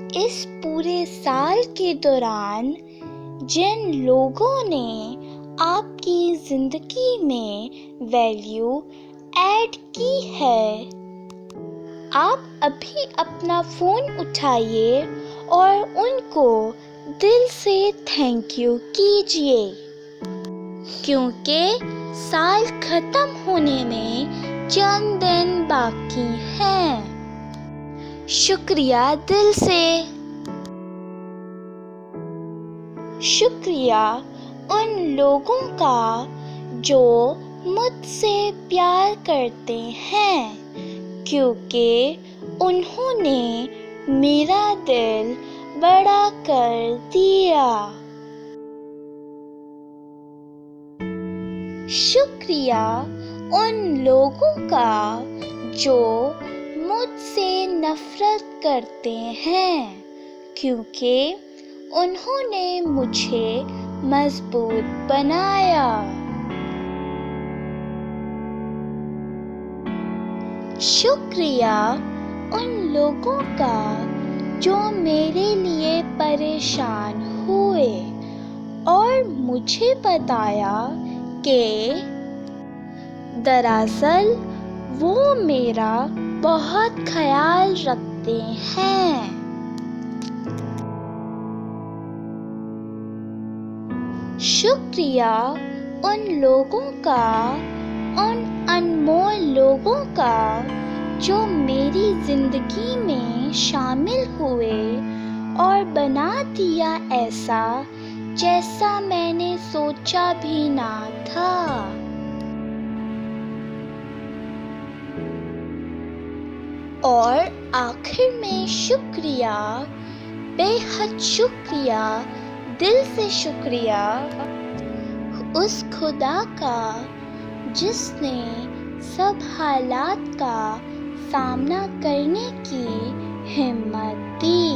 इस पूरे साल के दौरान जिन लोगों ने आपकी ज़िंदगी में वैल्यू ऐड की है, आप अभी अपना फ़ोन उठाइए और उनको दिल से थैंक यू कीजिए, क्योंकि साल ख़त्म होने में चंद दिन बाकी हैं। शुक्रिया दिल से। शुक्रिया उन लोगों का जो मुझसे प्यार करते हैं, क्योंकि उन्होंने मेरा दिल बड़ा कर दिया। शुक्रिया उन लोगों का जो मुझसे नफरत करते हैं, क्योंकि उन्होंने मुझे मजबूत बनाया। शुक्रिया उन लोगों का जो मेरे लिए परेशान हुए और मुझे बताया कि दरअसल वो मेरा बहुत ख्याल रखते हैं। शुक्रिया उन लोगों का, उन अनमोल लोगों का जो मेरी ज़िंदगी में शामिल हुए और बना दिया ऐसा जैसा मैंने सोचा भी ना था। और आखिर में शुक्रिया, बेहद शुक्रिया, दिल से शुक्रिया उस खुदा का जिसने सब हालात का सामना करने की हिम्मत दी।